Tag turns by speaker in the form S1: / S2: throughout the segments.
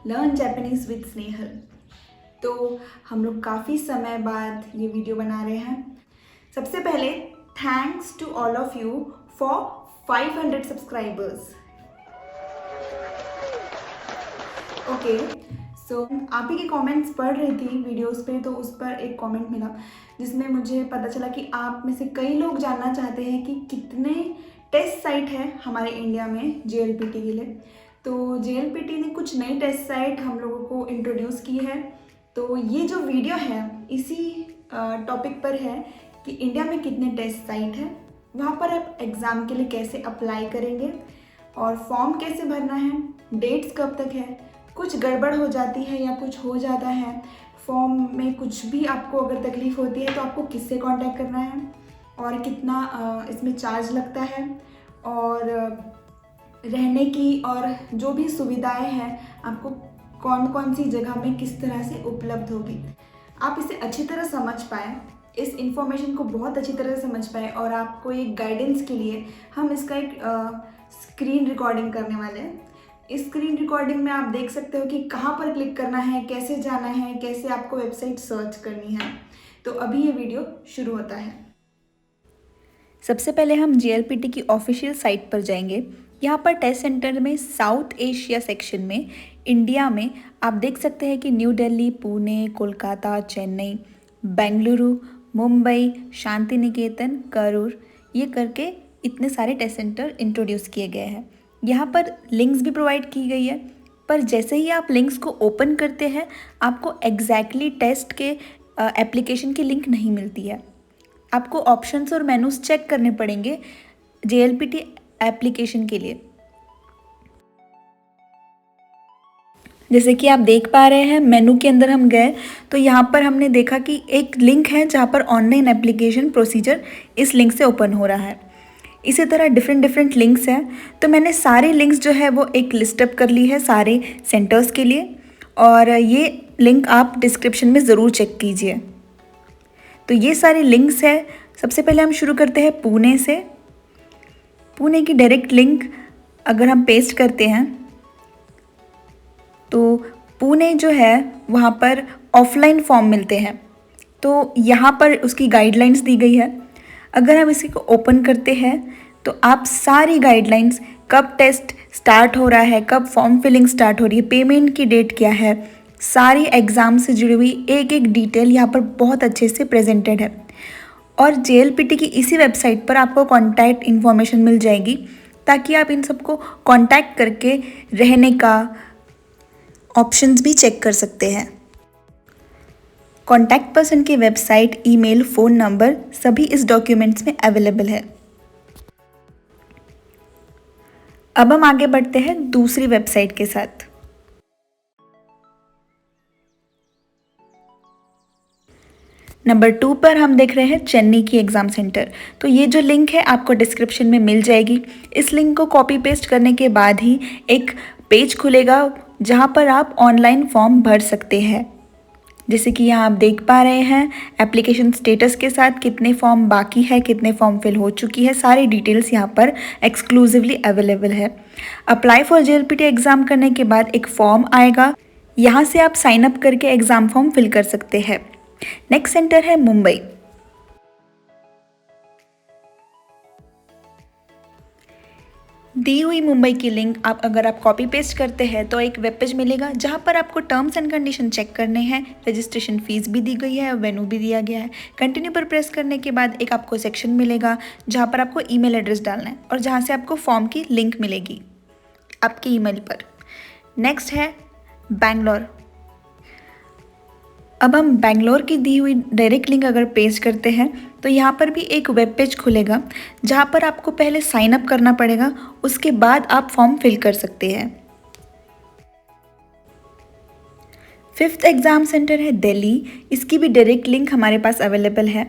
S1: Learn Japanese with Snehal. तो हम लोग काफ़ी समय बाद ये वीडियो बना रहे हैं। सबसे पहले thanks to all of you for 500 subscribers. Okay, so आप ही के कमेंट्स पढ़ रही थी वीडियोस पे, तो उस पर एक कमेंट मिला जिसमें मुझे पता चला कि आप में से कई लोग जानना चाहते हैं कि कितने टेस्ट साइट है हमारे इंडिया में JLPT के लिए। तो JLPT ने कुछ नई टेस्ट साइट हम लोगों को इंट्रोड्यूस की है। तो ये जो वीडियो है इसी टॉपिक पर है कि इंडिया में कितने टेस्ट साइट है, वहाँ पर आप एग्ज़ाम के लिए कैसे अप्लाई करेंगे और फॉर्म कैसे भरना है, डेट्स कब तक है, कुछ गड़बड़ हो जाती है या कुछ हो जाता है, फॉर्म में कुछ भी आपको अगर तकलीफ़ होती है तो आपको किससे कांटेक्ट करना है और कितना इसमें चार्ज लगता है, और रहने की और जो भी सुविधाएं हैं आपको कौन कौन सी जगह में किस तरह से उपलब्ध होगी। आप इसे अच्छी तरह समझ पाएँ, इस इंफॉर्मेशन को बहुत अच्छी तरह से समझ पाएँ और आपको एक गाइडेंस के लिए हम इसका एक स्क्रीन रिकॉर्डिंग करने वाले हैं। इस स्क्रीन रिकॉर्डिंग में आप देख सकते हो कि कहाँ पर क्लिक करना है, कैसे जाना है, कैसे आपको वेबसाइट सर्च करनी है। तो अभी ये वीडियो शुरू होता है।
S2: सबसे पहले हम JLPT की ऑफिशियल साइट पर जाएंगे। यहाँ पर टेस्ट सेंटर में साउथ एशिया सेक्शन में इंडिया में आप देख सकते हैं कि न्यू दिल्ली, पुणे, कोलकाता, चेन्नई, बेंगलुरु, मुंबई, शांति निकेतन, करूर, ये करके इतने सारे टेस्ट सेंटर इंट्रोड्यूस किए गए हैं। यहाँ पर लिंक्स भी प्रोवाइड की गई है, पर जैसे ही आप लिंक्स को ओपन करते हैं आपको एग्जैक्टली टेस्ट के एप्लीकेशन की लिंक नहीं मिलती है। आपको ऑप्शंस और मेनूज चेक करने पड़ेंगे JLPT एप्लीकेशन के लिए। जैसे कि आप देख पा रहे हैं, मेनू के अंदर हम गए तो यहाँ पर हमने देखा कि एक लिंक है जहाँ पर ऑनलाइन एप्लीकेशन प्रोसीजर इस लिंक से ओपन हो रहा है। इसी तरह डिफरेंट लिंक्स हैं, तो मैंने सारे लिंक्स जो है वो एक लिस्ट अप कर ली है सारे सेंटर्स के लिए, और ये लिंक आप डिस्क्रिप्शन में ज़रूर चेक कीजिए। तो ये सारे लिंक्स है। सबसे पहले हम शुरू करते हैं पुणे से। पुणे की डायरेक्ट लिंक अगर हम पेस्ट करते हैं तो पुणे जो है वहाँ पर ऑफलाइन फॉर्म मिलते हैं, तो यहाँ पर उसकी गाइडलाइंस दी गई है। अगर हम इसी को ओपन करते हैं तो आप सारी गाइडलाइंस, कब टेस्ट स्टार्ट हो रहा है, कब फॉर्म फिलिंग स्टार्ट हो रही है, पेमेंट की डेट क्या है, सारी एग्ज़ाम से जुड़ी हुई एक एक डिटेल यहाँ पर बहुत अच्छे से प्रेजेंटेड है। और JLPT की इसी वेबसाइट पर आपको कॉन्टैक्ट इन्फॉर्मेशन मिल जाएगी, ताकि आप इन सबको कॉन्टैक्ट करके रहने का ऑप्शंस भी चेक कर सकते हैं। कॉन्टैक्ट पर्सन की वेबसाइट, ईमेल, फ़ोन नंबर सभी इस डॉक्यूमेंट्स में अवेलेबल है। अब हम आगे बढ़ते हैं दूसरी वेबसाइट के साथ। नंबर 2 पर हम देख रहे हैं चेन्नई की एग्ज़ाम सेंटर। तो ये जो लिंक है आपको डिस्क्रिप्शन में मिल जाएगी। इस लिंक को कॉपी पेस्ट करने के बाद ही एक पेज खुलेगा जहाँ पर आप ऑनलाइन फॉर्म भर सकते हैं। जैसे कि यहाँ आप देख पा रहे हैं एप्लीकेशन स्टेटस के साथ कितने फॉर्म बाकी है, कितने फॉर्म फिल हो चुकी है, सारी डिटेल्स यहाँ पर एक्सक्लूसिवली अवेलेबल है। अप्लाई फॉर JLPT एग्ज़ाम करने के बाद एक फॉर्म आएगा, यहाँ से आप साइन अप करके एग्ज़ाम फॉर्म फिल कर सकते हैं। नेक्स्ट सेंटर है मुंबई। दी हुई मुंबई की लिंक अगर आप कॉपी पेस्ट करते हैं तो एक वेब पेज मिलेगा जहां पर आपको टर्म्स एंड कंडीशन चेक करने हैं। रजिस्ट्रेशन फीस भी दी गई है और वेन्यू भी दिया गया है। कंटिन्यू पर प्रेस करने के बाद एक आपको सेक्शन मिलेगा जहां पर आपको ईमेल एड्रेस डालना है और जहां से आपको फॉर्म की लिंक मिलेगी आपके ईमेल पर। नेक्स्ट है बैंगलोर। अब हम बैंगलोर की दी हुई डायरेक्ट लिंक अगर पेस्ट करते हैं तो यहाँ पर भी एक वेब पेज खुलेगा जहाँ पर आपको पहले साइन अप करना पड़ेगा, उसके बाद आप फॉर्म फिल कर सकते हैं। 5th एग्ज़ाम सेंटर है दिल्ली। इसकी भी डायरेक्ट लिंक हमारे पास अवेलेबल है।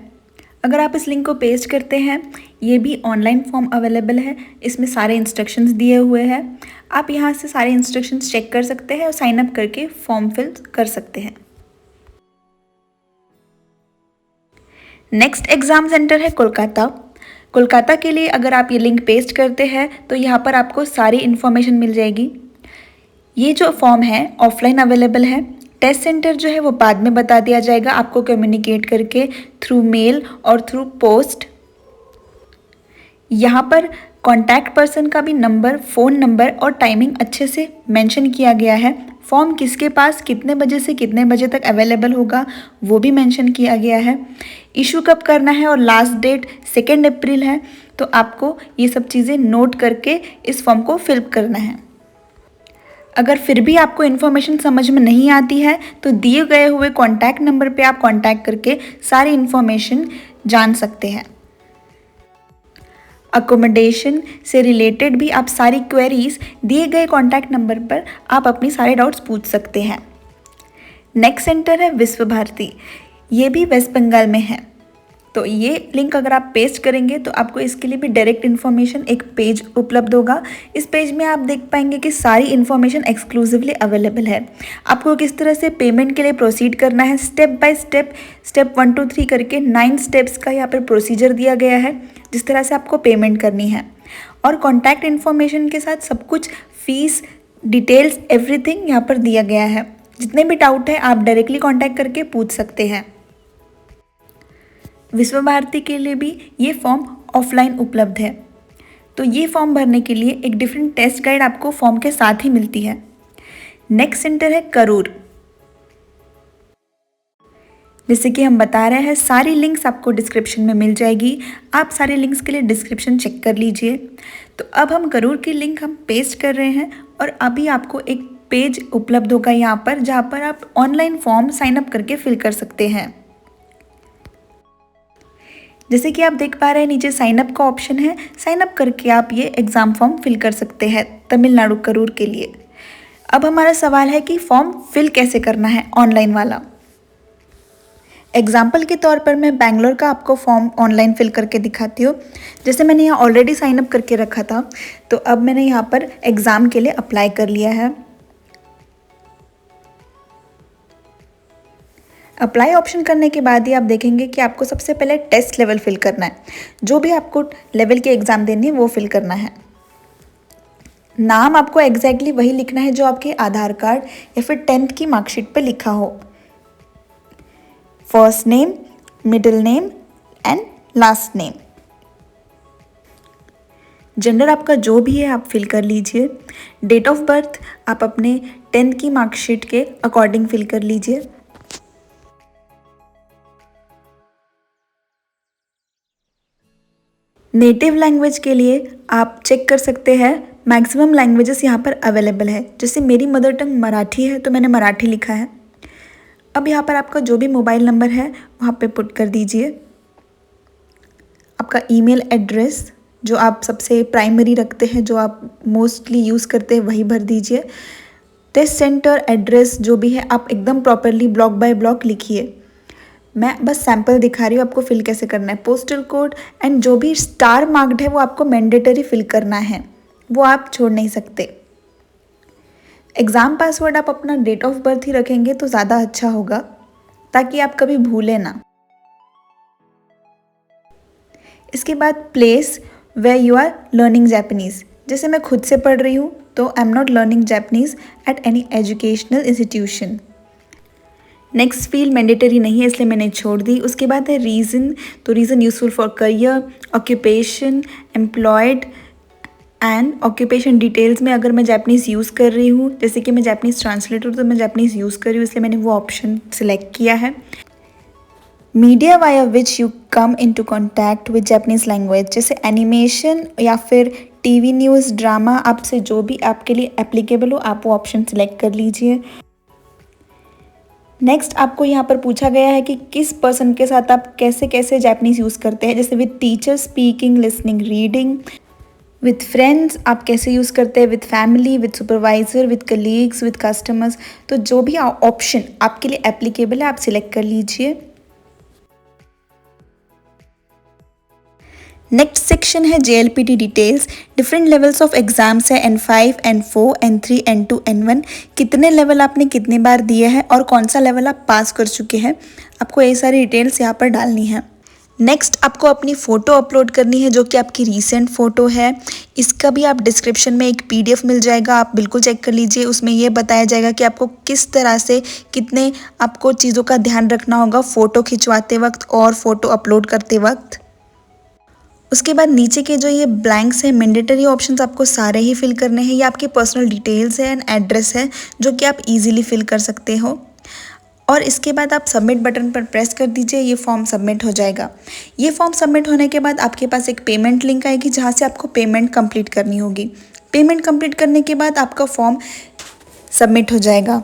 S2: अगर आप इस लिंक को पेस्ट करते हैं, ये भी ऑनलाइन फॉर्म अवेलेबल है। इसमें सारे इंस्ट्रक्शंस दिए हुए हैं, आप यहाँ से सारे इंस्ट्रक्शंस चेक कर सकते हैं और साइन अप करके फॉर्म फिल कर सकते हैं। नेक्स्ट एग्ज़ाम सेंटर है कोलकाता। कोलकाता के लिए अगर आप ये लिंक पेस्ट करते हैं तो यहाँ पर आपको सारी इन्फॉर्मेशन मिल जाएगी। ये जो फॉर्म है ऑफलाइन अवेलेबल है। टेस्ट सेंटर जो है वो बाद में बता दिया जाएगा आपको कम्युनिकेट करके थ्रू मेल और थ्रू पोस्ट। यहाँ पर कॉन्टैक्ट पर्सन का भी नंबर, फ़ोन नंबर और टाइमिंग अच्छे से मेंशन किया गया है। फॉर्म किसके पास कितने बजे से कितने बजे तक अवेलेबल होगा वो भी मेंशन किया गया है। इशू कब करना है और लास्ट डेट 2 अप्रैल है, तो आपको ये सब चीज़ें नोट करके इस फॉर्म को फिल करना है। अगर फिर भी आपको इन्फॉर्मेशन समझ में नहीं आती है तो दिए गए हुए कॉन्टैक्ट नंबर पे आप कॉन्टैक्ट करके सारी इन्फॉर्मेशन जान सकते हैं। अकोमोडेशन से रिलेटेड भी आप सारी क्वेरीज दिए गए कॉन्टैक्ट नंबर पर आप अपनी सारे डाउट्स पूछ सकते हैं। नेक्स्ट सेंटर है विश्व भारती, ये भी वेस्ट बंगाल में है। तो ये लिंक अगर आप पेस्ट करेंगे तो आपको इसके लिए भी डायरेक्ट इन्फॉर्मेशन एक पेज उपलब्ध होगा। इस पेज में आप देख पाएंगे कि सारी इन्फॉर्मेशन एक्सक्लूसिवली अवेलेबल है। आपको किस तरह से पेमेंट के लिए प्रोसीड करना है, स्टेप बाय स्टेप, स्टेप 1 2 3 करके 9 स्टेप्स का यहाँ पर प्रोसीजर दिया गया है जिस तरह से आपको पेमेंट करनी है। और कॉन्टैक्ट इन्फॉर्मेशन के साथ सब कुछ, फीस डिटेल्स, एवरीथिंग यहाँ पर दिया गया है। जितने भी डाउट है आप डायरेक्टली कॉन्टैक्ट करके पूछ सकते हैं। विश्व भारती के लिए भी ये फॉर्म ऑफलाइन उपलब्ध है। तो ये फॉर्म भरने के लिए एक डिफरेंट टेस्ट गाइड आपको फॉर्म के साथ ही मिलती है। नेक्स्ट सेंटर है करूर। जैसे कि हम बता रहे हैं सारी लिंक्स आपको डिस्क्रिप्शन में मिल जाएगी, आप सारे लिंक्स के लिए डिस्क्रिप्शन चेक कर लीजिए। तो अब हम करूर की लिंक हम पेस्ट कर रहे हैं और अभी आपको एक पेज उपलब्ध होगा यहाँ पर जहाँ पर आप ऑनलाइन फॉर्म साइन अप करके फिल कर सकते हैं। जैसे कि आप देख पा रहे हैं नीचे साइन अप का ऑप्शन है, साइन अप करके आप ये एग्ज़ाम फॉर्म फिल कर सकते हैं तमिलनाडु करूर के लिए। अब हमारा सवाल है कि फॉर्म फिल कैसे करना है ऑनलाइन वाला। एग्जाम्पल के तौर पर मैं बैंगलोर का आपको फॉर्म ऑनलाइन फिल करके दिखाती हूँ। जैसे मैंने यहाँ ऑलरेडी साइन अप करके रखा था तो अब मैंने यहाँ पर एग्ज़ाम के लिए अप्लाई कर लिया है। अप्लाई ऑप्शन करने के बाद ही आप देखेंगे कि आपको सबसे पहले टेस्ट लेवल फिल करना है। जो भी आपको लेवल के एग्ज़ाम देनी है वो फिल करना है। नाम आपको एग्जैक्टली वही लिखना है जो आपके आधार कार्ड या फिर 10th की मार्कशीट पे लिखा हो। First name, middle name and last name. Gender आपका जो भी है आप फिल कर लीजिए। डेट ऑफ बर्थ आप अपने 10th की मार्कशीट के अकॉर्डिंग फिल कर लीजिए। नेटिव लैंग्वेज के लिए आप चेक कर सकते हैं, मैक्सिमम लैंग्वेजेस यहाँ पर अवेलेबल है। जैसे मेरी मदर टंग मराठी है तो मैंने मराठी लिखा है। अब यहाँ पर आपका जो भी मोबाइल नंबर है वहाँ पे पुट कर दीजिए। आपका ईमेल एड्रेस जो आप सबसे प्राइमरी रखते हैं, जो आप मोस्टली यूज़ करते हैं, वही भर दीजिए। टेस्ट सेंटर एड्रेस जो भी है आप एकदम प्रॉपरली ब्लॉक बाय ब्लॉक लिखिए। मैं बस सैम्पल दिखा रही हूँ आपको फिल कैसे करना है। पोस्टल कोड एंड जो भी स्टार मार्क्ड है वो आपको मैंडेटरी फिल करना है, वो आप छोड़ नहीं सकते। एग्ज़ाम पासवर्ड आप अपना डेट ऑफ बर्थ ही रखेंगे तो ज़्यादा अच्छा होगा ताकि आप कभी भूलें ना। इसके बाद place where you are learning Japanese. जैसे मैं खुद से पढ़ रही हूँ तो I am not learning Japanese at any educational institution. Next field mandatory नहीं है इसलिए मैंने छोड़ दी। उसके बाद है रीज़न, तो reason useful for career, occupation, employed and occupation details में अगर मैं जापनीज़ यूज़ कर रही हूँ, जैसे कि मैं जापनीज़ ट्रांसलेटर तो मैं जापनीज़ यूज़ कर रही हूँ इसलिए मैंने वो ऑप्शन सिलेक्ट किया है। Media via which you come into contact with Japanese language, जैसे एनिमेशन या फिर टीवी न्यूज़, ड्रामा, आपसे जो भी आपके लिए एप्लीकेबल हो आप वो ऑप्शन सिलेक्ट कर लीजिए। नेक्स्ट आपको यहाँ पर पूछा गया है कि किस पर्सन के साथ आप कैसे कैसे जापनीज़ यूज़ करते हैं, जैसे with teacher, speaking, listening, reading. With friends आप कैसे यूज़ करते हैं, with family, with supervisor, with colleagues, with customers. तो जो भी ऑप्शन आपके लिए एप्लीकेबल है आप सिलेक्ट कर लीजिए। नेक्स्ट सेक्शन है JLPT details. Different levels of exams है, N5, N4, N3, N2, N1। कितने लेवल आपने कितने बार दिए हैं और कौन सा लेवल आप पास कर चुके हैं, आपको ये सारी डिटेल्स यहाँ पर डालनी है। नेक्स्ट आपको अपनी फ़ोटो अपलोड करनी है जो कि आपकी रीसेंट फ़ोटो है। इसका भी आप डिस्क्रिप्शन में एक पीडीएफ मिल जाएगा, आप बिल्कुल चेक कर लीजिए। उसमें ये बताया जाएगा कि आपको किस तरह से कितने आपको चीज़ों का ध्यान रखना होगा फ़ोटो खिंचवाते वक्त और फ़ोटो अपलोड करते वक्त। उसके बाद नीचे के जो ये ब्लैंक्स हैं, मैंडेटरी ऑप्शंस आपको सारे ही फिल करने हैं। ये आपके पर्सनल डिटेल्स है एंड एड्रेस है जो कि आप इजीली फिल कर सकते हो। और इसके बाद आप सबमिट बटन पर प्रेस कर दीजिए, ये फॉर्म सबमिट हो जाएगा। ये फॉर्म सबमिट होने के बाद आपके पास एक पेमेंट लिंक आएगी जहाँ से आपको पेमेंट कंप्लीट करनी होगी। पेमेंट कंप्लीट करने के बाद आपका फॉर्म सबमिट हो जाएगा।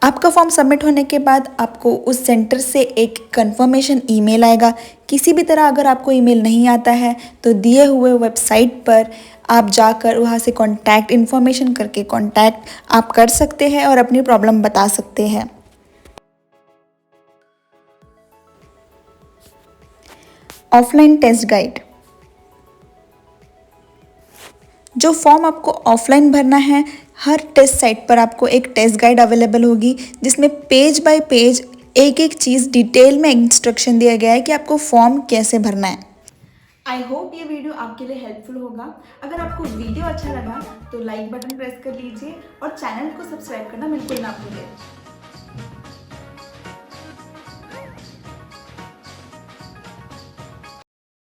S2: आपका फॉर्म सबमिट होने के बाद आपको उस सेंटर से एक कंफर्मेशन ईमेल आएगा। किसी भी तरह अगर आपको ईमेल नहीं आता है तो दिए हुए वेबसाइट पर आप जाकर वहाँ से कॉन्टैक्ट इन्फॉर्मेशन करके कॉन्टैक्ट आप कर सकते हैं और अपनी प्रॉब्लम बता सकते हैं। ऑफलाइन टेस्ट गाइड, जो फॉर्म आपको ऑफलाइन भरना है, हर टेस्ट साइट पर आपको एक टेस्ट गाइड अवेलेबल होगी जिसमें पेज बाय पेज एक एक चीज़ डिटेल में इंस्ट्रक्शन दिया गया है कि आपको फॉर्म कैसे भरना है।
S1: आई होप ये वीडियो आपके लिए हेल्पफुल होगा। अगर आपको वीडियो अच्छा लगा तो लाइक बटन प्रेस कर लीजिए और चैनल को सब्सक्राइब करना बिल्कुल ना भूलें।